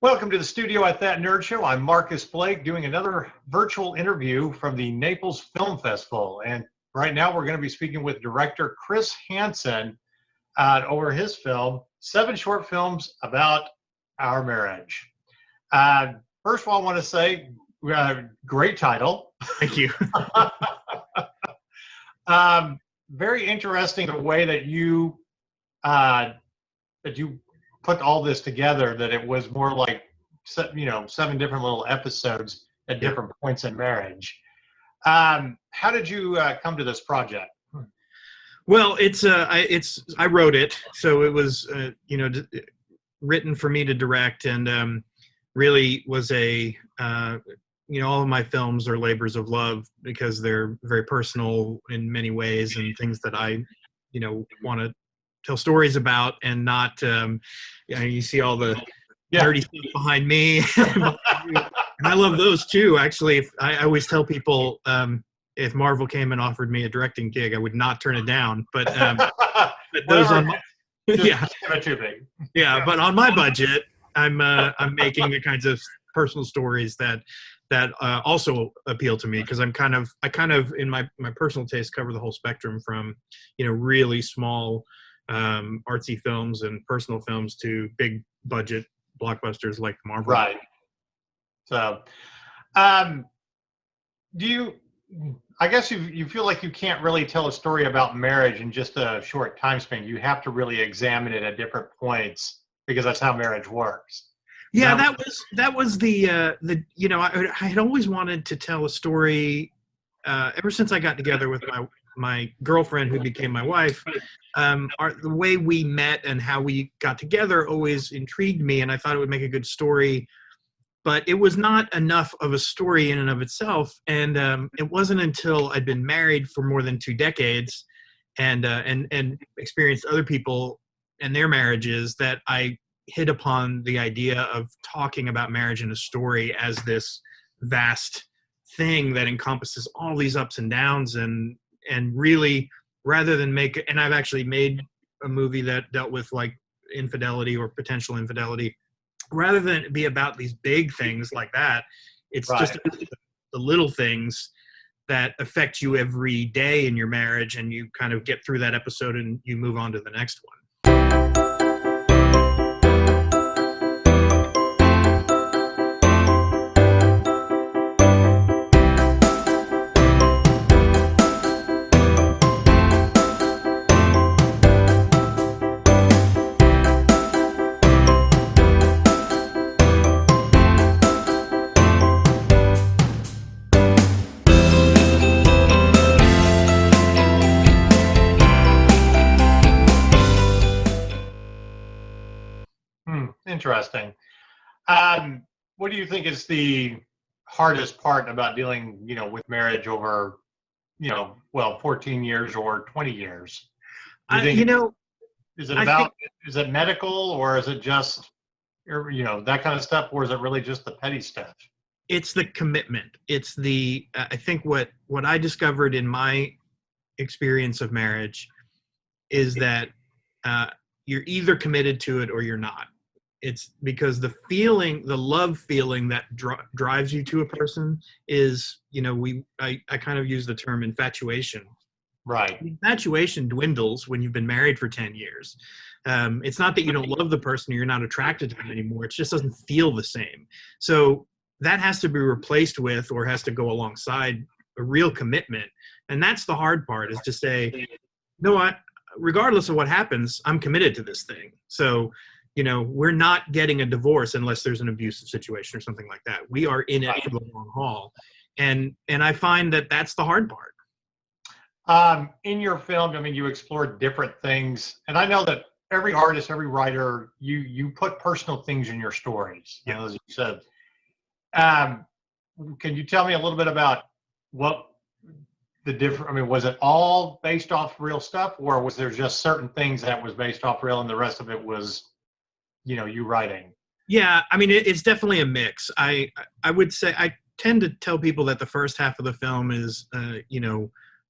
Welcome to the studio at That Nerd Show. I'm Marcus Blake doing another virtual interview from the Naples Film Festival. And right now we're going to be speaking with director Chris Hansen over his film, 7 short films about our marriage. First of all, I want to say, great title. Thank you. Very interesting the way that you put all this together, that it was more like 7 different little episodes at different points in marriage. How did you come to this project? Well, I wrote it, so it was written for me to direct, and really was all of my films are labors of love because they're very personal in many ways and things that I want to tell stories about, and not you see all the nerdy stuff behind me. And I love those too. Actually, I always tell people, if Marvel came and offered me a directing gig, I would not turn it down. But those on my, but on my budget, I'm making the kinds of personal stories that also appeal to me, because I kind of in my personal taste cover the whole spectrum from really small artsy films and personal films to big budget blockbusters like Marvel. Right. So, I guess you feel like you can't really tell a story about marriage in just a short time span. You have to really examine it at different points, because that's how marriage works. Yeah, that was the I had always wanted to tell a story ever since I got together with my girlfriend, who became my wife. The way we met and how we got together always intrigued me, and I thought it would make a good story. But it was not enough of a story in and of itself. And it wasn't until I'd been married for more than 2 decades and experienced other people and their marriages that I hit upon the idea of talking about marriage in a story as this vast thing that encompasses all these ups and downs, and really, rather than and I've actually made a movie that dealt with like infidelity or potential infidelity. Rather than be about these big things like that, it's just the little things that affect you every day in your marriage, and you kind of get through that episode and you move on to the next one. Interesting. What do you think is the hardest part about dealing, with marriage over, 14 years or 20 years? Is it medical, or is it just, that kind of stuff, or is it really just the petty stuff? It's the commitment. It's I think what I discovered in my experience of marriage is that you're either committed to it or you're not. It's because the love feeling that drives you to a person is, I kind of use the term infatuation. Right. Infatuation dwindles when you've been married for 10 years. It's not that you don't love the person or you're not attracted to them anymore. It just doesn't feel the same. So that has to be replaced with, or has to go alongside, a real commitment. And that's the hard part, is to say, regardless of what happens, I'm committed to this thing. So, we're not getting a divorce unless there's an abusive situation or something like that. We are in it for the long haul. And I find that that's the hard part. In your film, you explored different things. And I know that every artist, every writer, you put personal things in your stories, as you said. Can you tell me a little bit about what the different, was it all based off real stuff, or was there just certain things that was based off real and the rest of it was, you writing? Yeah, it's definitely a mix. I would say I tend to tell people that the first half of the film is,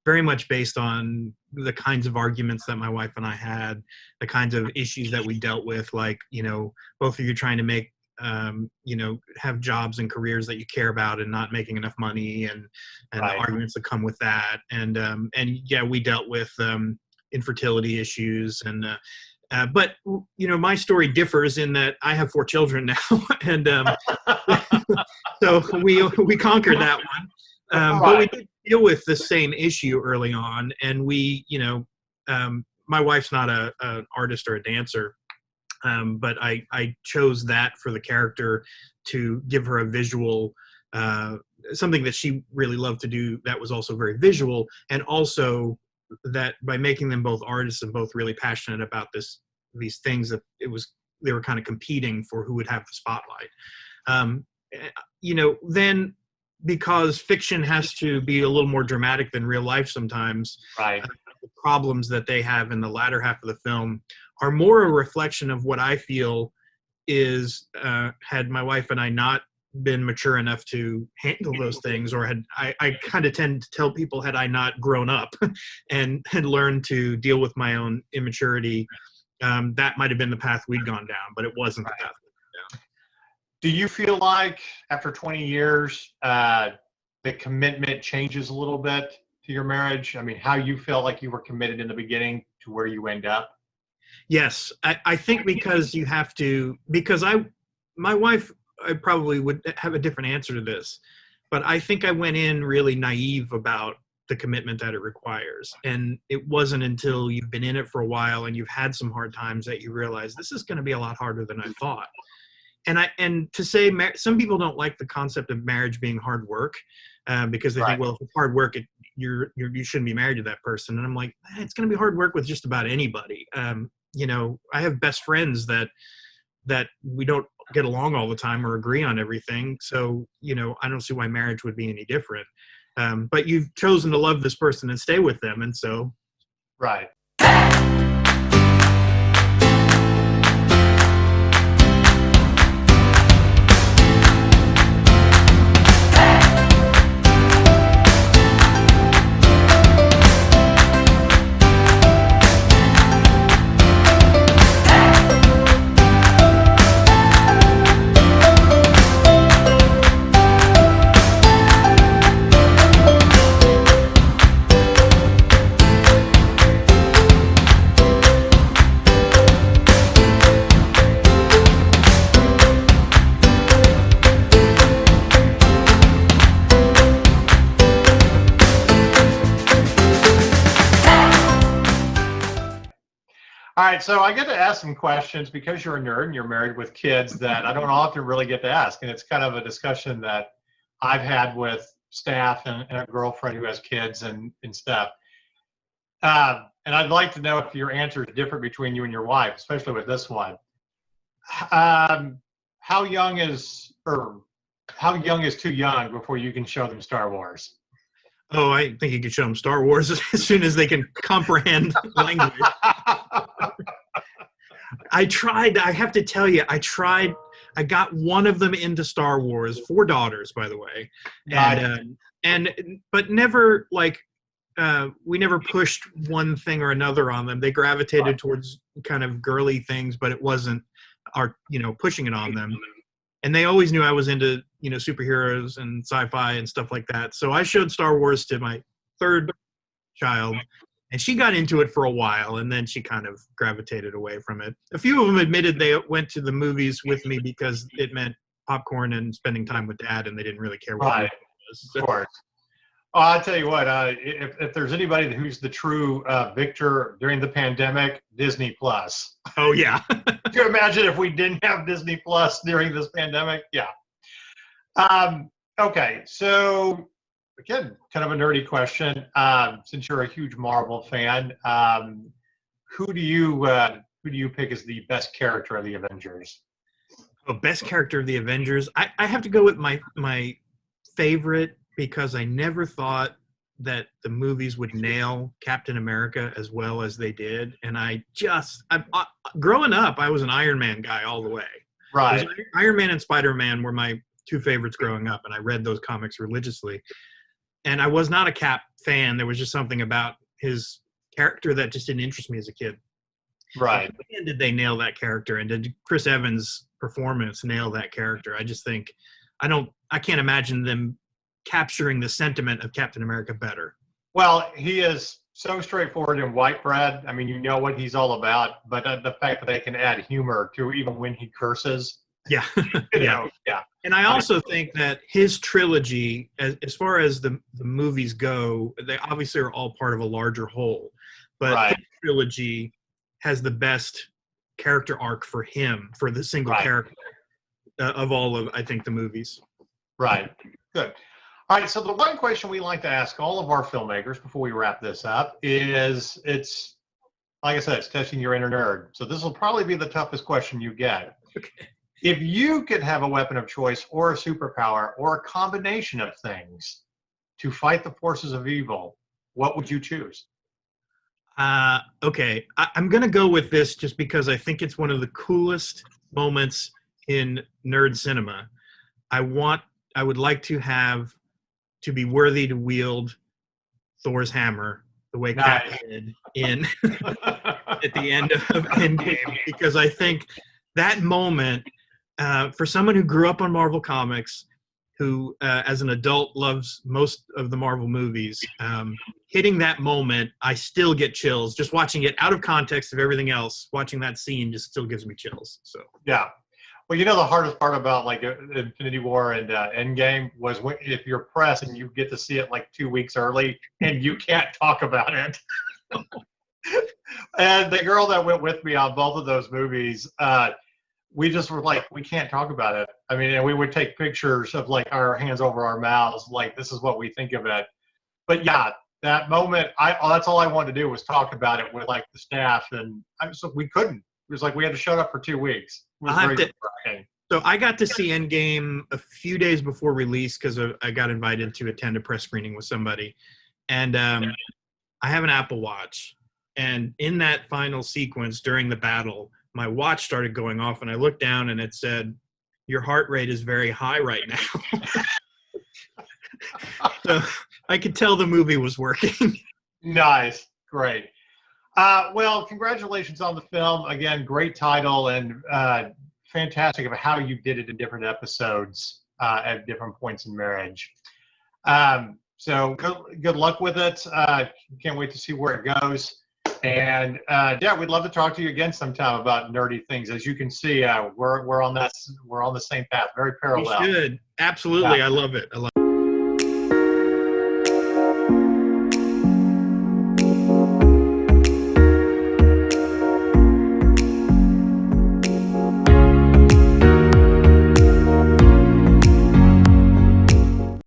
very much based on the kinds of arguments that my wife and I had, the kinds of issues that we dealt with, like, both of you trying to make have jobs and careers that you care about and not making enough money, and the Right. arguments that come with that. And yeah, we dealt with infertility issues, and but my story differs in that I have 4 children now, and so we conquered that one. But we did deal with the same issue early on, and my wife's not an artist or a dancer, but I chose that for the character to give her a visual, something that she really loved to do that was also very visual, and also that by making them both artists and both really passionate about these things, that they were kind of competing for who would have the spotlight. Then because fiction has to be a little more dramatic than real life sometimes, Right. The problems that they have in the latter half of the film are more a reflection of what I feel is, had my wife and I not been mature enough to handle those things, or I kind of tend to tell people, had I not grown up and had learned to deal with my own immaturity, that might have been the path we'd gone down, but it wasn't the path we'd gone down. Do you feel like after 20 years, the commitment changes a little bit to your marriage? I mean, how you felt like you were committed in the beginning to where you end up? Yes, I think because you have to, because my wife, I probably would have a different answer to this, but I think I went in really naive about the commitment that it requires. And it wasn't until you've been in it for a while and you've had some hard times that you realize this is going to be a lot harder than I thought. And to say, some people don't like the concept of marriage being hard work, because they think, well, if it's hard work, you shouldn't be married to that person. And I'm like, it's going to be hard work with just about anybody. I have best friends that we don't get along all the time or agree on everything. So, I don't see why marriage would be any different. But you've chosen to love this person and stay with them. And so. Right. All right, so I get to ask some questions because you're a nerd and you're married with kids that I don't often really get to ask. And it's kind of a discussion that I've had with staff and a girlfriend who has kids and stuff. And I'd like to know if your answer is different between you and your wife, especially with this one. How young is too young before you can show them Star Wars? Oh, I think you could show them Star Wars as soon as they can comprehend language. I have to tell you, I got one of them into Star Wars, 4 daughters, by the way. But never we never pushed one thing or another on them. They gravitated towards kind of girly things, but it wasn't pushing it on them. And they always knew I was into, superheroes and sci-fi and stuff like that. So I showed Star Wars to my 3rd child, and she got into it for a while, and then she kind of gravitated away from it. A few of them admitted they went to the movies with me because it meant popcorn and spending time with Dad, and they didn't really care what it was. Of course. Oh, I'll tell you what, if there's anybody who's the true victor during the pandemic, Disney Plus. Oh, yeah. Can you imagine if we didn't have Disney Plus during this pandemic? Yeah. Okay, so again, kind of a nerdy question. Since you're a huge Marvel fan, who do you pick as the best character of the Avengers? Oh, best character of the Avengers. I have to go with my favorite, because I never thought that the movies would nail Captain America as well as they did. And growing up, I was an Iron Man guy all the way. Right. Iron Man and Spider-Man were my 2 favorites growing up, and I read those comics religiously. And I was not a Cap fan. There was just something about his character that just didn't interest me as a kid. Right. Man, did they nail that character, and did Chris Evans' performance nail that character? I just think I can't imagine them capturing the sentiment of Captain America better. Well, he is so straightforward and white bread. I mean, you know what he's all about, but the fact that they can add humor to even when he curses, Yeah, yeah. And I also think that his trilogy, as far as the movies go, they obviously are all part of a larger whole. But Right. his trilogy has the best character arc for him, for the single character of all of, I think, the movies. Right. Good. All right. So the one question we like to ask all of our filmmakers before we wrap this up is, it's like I said, it's testing your inner nerd. So this will probably be the toughest question you get. Okay. If you could have a weapon of choice or a superpower or a combination of things to fight the forces of evil, what would you choose? Okay. I'm going to go with this just because I think it's one of the coolest moments in nerd cinema. I would like to be worthy to wield Thor's hammer the way Cap did in at the end of Endgame, because I think that moment, for someone who grew up on Marvel Comics, who as an adult loves most of the Marvel movies, hitting that moment, I still get chills. Just watching it out of context of everything else, watching that scene just still gives me chills. So yeah. Well, you know, the hardest part about like Infinity War and Endgame was if you're pressed and you get to see it like 2 weeks early and you can't talk about it. And the girl that went with me on both of those movies, we just were like, we can't talk about it. I mean, and we would take pictures of like our hands over our mouths, like this is what we think of it. But yeah, that moment, that's all I wanted to do was talk about it with like the staff, and we couldn't. It was like we had to shut up for 2 weeks. It was very surprising. So I got to see Endgame a few days before release because I got invited to attend a press screening with somebody. And I have an Apple Watch. And in that final sequence during the battle, my watch started going off, and I looked down and it said, "Your heart rate is very high right now." So I could tell the movie was working. Nice. Great. Well, congratulations on the film. Again, great title, and fantastic of how you did it in different episodes at different points in marriage. So good luck with it. Can't wait to see where it goes. And yeah, we'd love to talk to you again sometime about nerdy things. As you can see, we're on the same path, very parallel. We should. Absolutely. Yeah. I love it.